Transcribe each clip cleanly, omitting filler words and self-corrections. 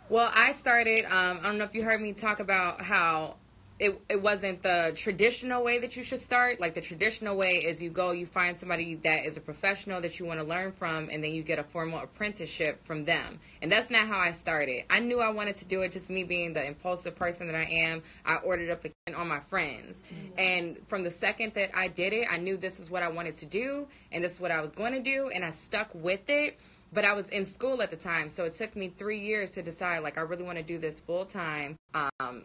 Well, I started, I don't know if you heard me talk about how it wasn't the traditional way that you should start. Like, the traditional way is you go, you find somebody that is a professional that you want to learn from, and then you get a formal apprenticeship from them. And that's not how I started. I knew I wanted to do it, just me being the impulsive person that I am. I ordered up again on my friends. Mm-hmm. And from the second that I did it, I knew this is what I wanted to do, and this is what I was going to do, and I stuck with it. But I was in school at the time, so it took me 3 years to decide, like, I really want to do this full time.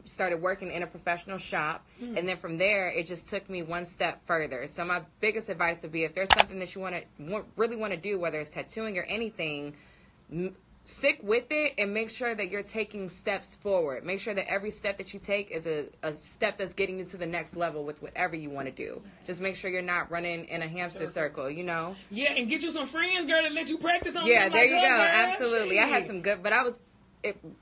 Started working in a professional shop, and then from there, it just took me one step further. So my biggest advice would be, if there's something that you really want to do, whether it's tattooing or anything, stick with it and make sure that you're taking steps forward. Make sure that every step that you take is a step that's getting you to the next level with whatever you want to do. Just make sure you're not running in a hamster circle, you know? Yeah, and get you some friends, girl, that let you practice on Yeah, there like you go. Girl. Absolutely. Shit. I had some good, but I was...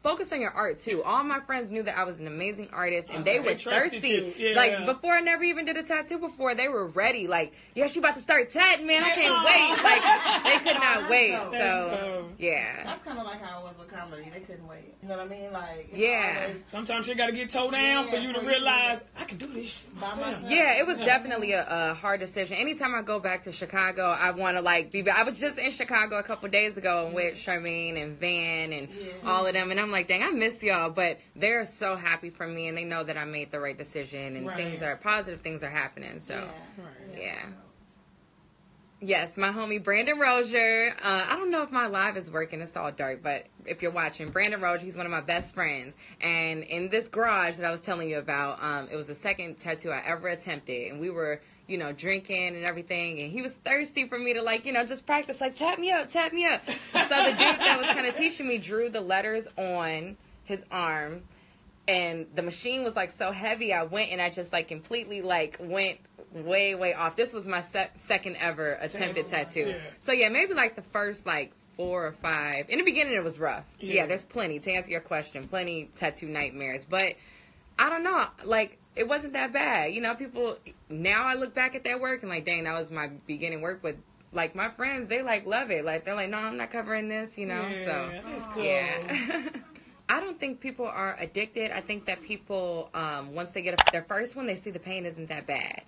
focus on your art too. All my friends knew that I was an amazing artist, and they were thirsty. Yeah. Like, before I never even did a tattoo before, they were ready. Like, yeah, she about to start tatting, man. I can't wait. Like, they could not wait. So, yeah. That's kind of like how it was with comedy. They couldn't wait. You know what I mean? Like, yeah. Sometimes you got to get towed down for you to realize I can do this shit by myself. Yeah, it was definitely a hard decision. Anytime I go back to Chicago, I want to like be. I was just in Chicago a couple days ago with Charmaine and Van and all of them, and I'm like, dang, I miss y'all, but they're so happy for me, and they know that I made the right decision, and things are positive, things are happening. So, yeah. Yes, my homie Brandon Rozier. I don't know if my live is working. It's all dark, but if you're watching, Brandon Rozier, he's one of my best friends. And in this garage that I was telling you about, it was the second tattoo I ever attempted, and we were, you know, drinking and everything, and he was thirsty for me to, like, you know, just practice, like, tap me up, tap me up. So the dude that was kind of teaching me drew the letters on his arm, and the machine was, like, so heavy, I went and I just, like, completely, like, went way off. This was my second ever attempted tattoo. Yeah. So, yeah, maybe, like, the first, like, 4 or 5. In the beginning, it was rough. Yeah, there's plenty, to answer your question, plenty tattoo nightmares. But I don't know, like, it wasn't that bad. You know, people, now I look back at that work and like, dang, that was my beginning work. But like, my friends, they like love it. Like, they're like, no, I'm not covering this, you know? Yeah, so, that's cool. Yeah. I don't think people are addicted. I think that people, once they get their first one, they see the pain isn't that bad.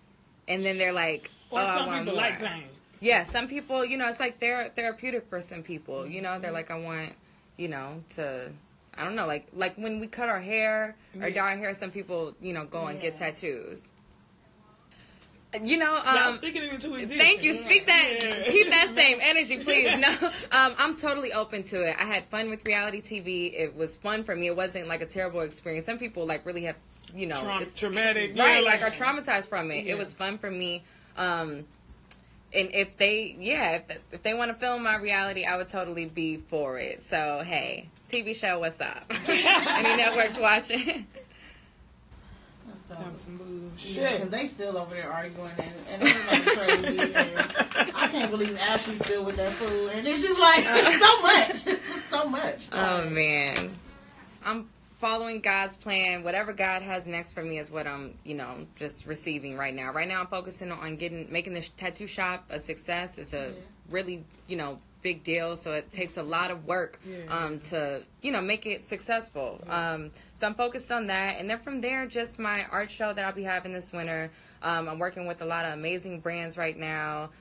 And then they're like, or some I want people more. like pain. Yeah, some people, you know, it's like therapeutic for some people. You know, they're like, I want, you know, to... I don't know, like when we cut our hair or dye our hair, some people, you know, go and get tattoos. You know, speaking it into existence. Thank you. Speak that. Keep that same energy, please. No, I'm totally open to it. I had fun with reality TV. It was fun for me. It wasn't like a terrible experience. Some people like really have, you know, traumatic, right? Like are traumatized from it. It was fun for me. And if they, if they want to film my reality, I would totally be for it. So, hey, TV show, what's up? Any networks watching? That's some bullshit. Because they still over there arguing and everybody's crazy. And I can't believe Ashley's still with that fool. And it's just like, it's so much. It's just so much. Oh, man. I'm following God's plan. Whatever God has next for me is what I'm, you know, just receiving right now. Right now I'm focusing on making this tattoo shop a success. It's a really, you know, big deal. So it takes a lot of work to, you know, make it successful. So I'm focused on that. And then from there, just my art show that I'll be having this winter. I'm working with a lot of amazing brands right now.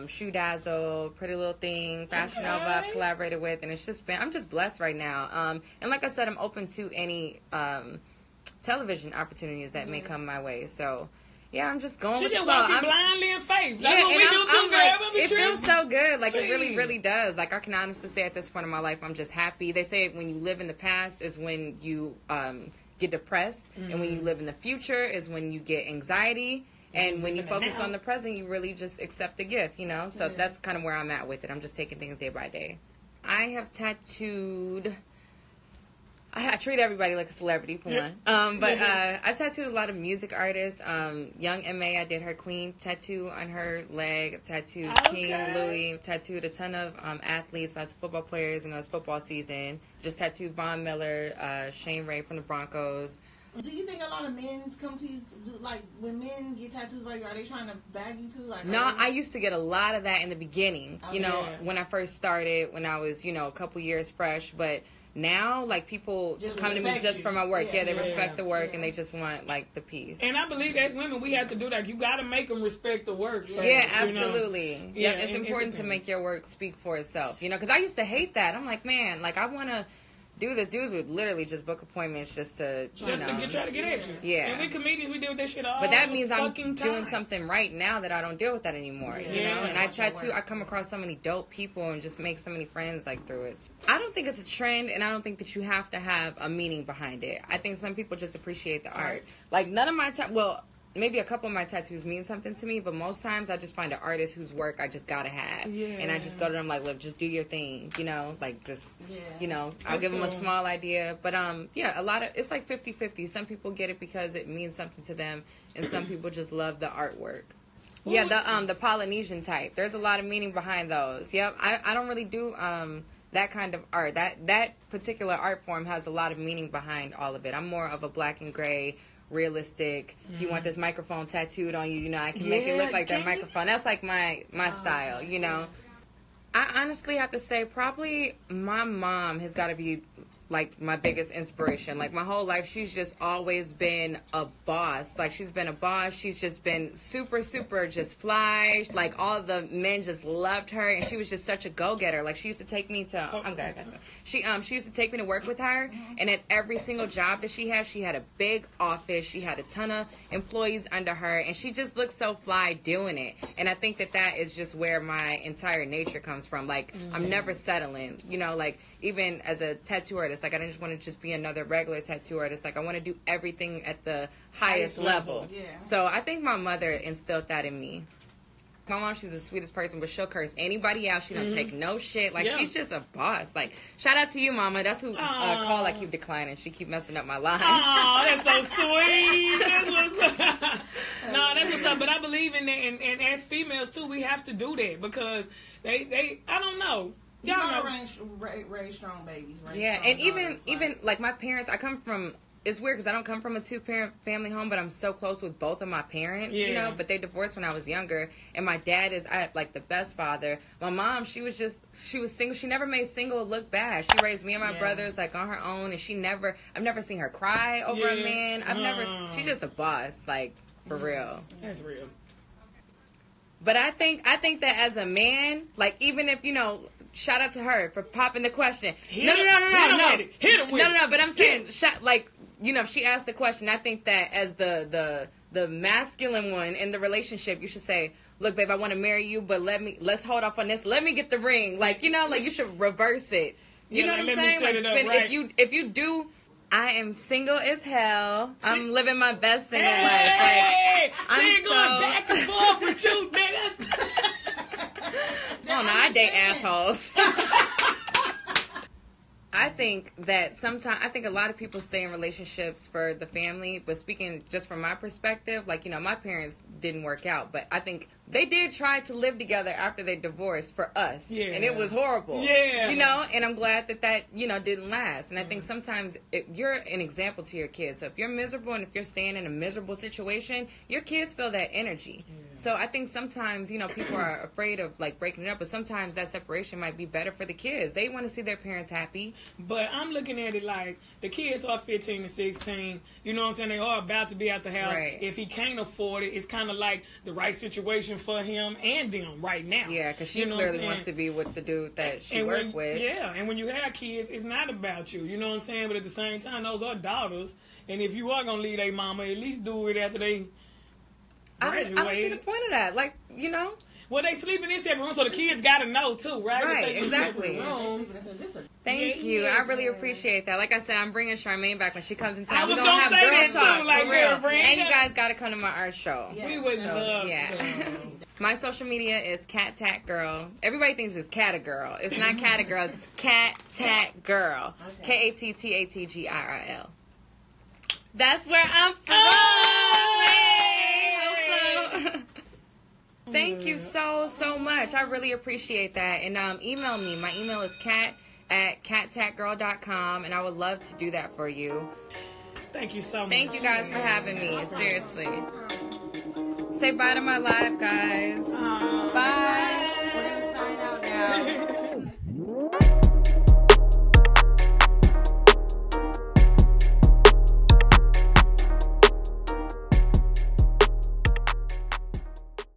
Shoe Dazzle, Pretty Little Thing, Fashion Nova I've collaborated with, and it's just been, I'm just blessed right now. And like I said, I'm open to any television opportunities that may come my way. So, yeah, I'm just going with the flow. She just walking blindly in faith. That's what we do too, girl. Like, it feels so good. Like, it really, really does. Like, I can honestly say at this point in my life, I'm just happy. They say when you live in the past is when you get depressed, and when you live in the future is when you get anxiety. And when you focus on the present, you really just accept the gift, you know? So that's kind of where I'm at with it. I'm just taking things day by day. I have tattooed... I treat everybody like a celebrity, for one. But I tattooed a lot of music artists. Young M.A., I did her Queen tattoo on her leg. I've tattooed King Louis. I've tattooed a ton of athletes, lots of football players. You know, it's football season. Just tattooed Von Miller, Shane Ray from the Broncos. Do you think a lot of men come to you, like, when men get tattoos by you, are they trying to bag you too? Like, no, I used to get a lot of that in the beginning, you know, when I first started, when I was, you know, a couple years fresh. But now, like, people Just come to me just you. for my work. Yeah, they Yeah. respect the work and they just want, like, the piece. And I believe as women, we have to do that. You got to make them respect the work first. Yeah, you know? absolutely. Yeah, It's and important to make your work speak for itself. You know, because I used to hate that. I'm like, man, like, I want to do this. Dudes would literally just book appointments just to, Try to get at you. Yeah. And we comedians, we deal with that shit all but that means I'm fucking doing time. something right now that I don't deal with that anymore, you Yeah. know? And I tattoo, I come across so many dope people and just make so many friends, like, through it. I don't think it's a trend, and I don't think that you have to have a meaning behind it. I think some people just appreciate the art. Like, none of my, maybe a couple of my tattoos mean something to me, but most times I just find an artist whose work I just gotta have. Yeah. And I just go to them like, look, just do your thing, you know? Like, just, you know, I'll That's give them a cool. small idea. But, yeah, a lot of, it's like 50-50. Some people get it because it means something to them, and some people just love the artwork. Yeah, the Polynesian type. There's a lot of meaning behind those. Yep, I don't really do that kind of art. That particular art form has a lot of meaning behind all of it. I'm more of a black and gray, realistic. You want this microphone tattooed on you, you know, I can make it look like that microphone. That's like my style, you know. I honestly have to say probably my mom has got to be like my biggest inspiration. Like my whole life, she's just always been a boss. Like she's been a boss. She's just been super, super just fly. Like all the men just loved her, and she was just such a go-getter. Like she used to take me to. I'm good. She used to take me to work with her, and at every single job that she had a big office. She had a ton of employees under her, and she just looked so fly doing it. And I think that is just where my entire nature comes from. Like I'm never settling. You know, like even as a tattoo artist, like I didn't just want to just be another regular tattoo artist. Like I want to do everything at the highest level. Yeah. So I think my mother instilled that in me. My mom, she's the sweetest person, but she'll curse anybody out. She don't take no shit. Like she's just a boss. Like shout out to you, Mama. That's who call I keep declining. She keep messing up my line. Oh, that's so sweet. That's what's up. No, that's what's up. But I believe in that, and as females too, we have to do that because they I don't know. You gotta raise strong babies. Yeah, and even like my parents, I come from. It's weird because I don't come from a two-parent family home, but I'm so close with both of my parents, you know, but they divorced when I was younger, and my dad is, like, the best father. My mom, she was single. She never made single look bad. She raised me and my brothers, like, on her own, and I've never seen her cry over a man. She's just a boss, like, for real. That's real. But I think that as a man, like, even if, you know, shout out to her for popping the question. No. Hit him with it. No, but I'm saying, like, you know, if she asked the question, I think that as the masculine one in the relationship, you should say, look, babe, I want to marry you, but let's hold off on this. Let me get the ring. Like, you know, like you should reverse it. You know what I'm saying? Like, if you do, I am single as hell. I'm living my best single life. Like, she ain't going back and forth with you, nigga. Oh, no, I date assholes. I think that I think a lot of people stay in relationships for the family, but speaking just from my perspective, like, you know, my parents didn't work out, but I think they did try to live together after they divorced for us. Yeah. And it was horrible. Yeah. You know, and I'm glad that, you know, didn't last. And I think sometimes you're an example to your kids. So if you're miserable and if you're staying in a miserable situation, your kids feel that energy. Yeah. So I think sometimes, you know, people are afraid of, like, breaking it up, but sometimes that separation might be better for the kids. They want to see their parents happy. But I'm looking at it like the kids are 15 to 16. You know what I'm saying? They are about to be out the house. Right. If he can't afford it, it's kind of like the right situation for him and them right now. Yeah, because she clearly wants to be with the dude that she worked with. Yeah, and when you have kids, it's not about you. You know what I'm saying? But at the same time, those are daughters. And if you are going to leave their mama, at least do it after they graduate. I don't see the point of that. Like, you know. Well, they sleep in this separate room, so the kids got to know, too, right? Right, exactly. Thank you. I really appreciate that. Like I said, I'm bringing Charmaine back when she comes in town. I was going to have girl talk, too, like, girlfriend. And you guys got to come to my art show. Yes. We would love to. My social media is Cat Tat Girl. Everybody thinks it's Cat Girl. It's not Cat Girl. It's Cat Tat Girl. Okay. KATTATGIRL. That's where I'm from. Thank you so much. I really appreciate that. And email me. My email is cat@cattatgirl.com, and I would love to do that for you. Thank you so much. Thank you guys for having me. Seriously. Say bye to my live, guys. Bye. We're going to sign out now.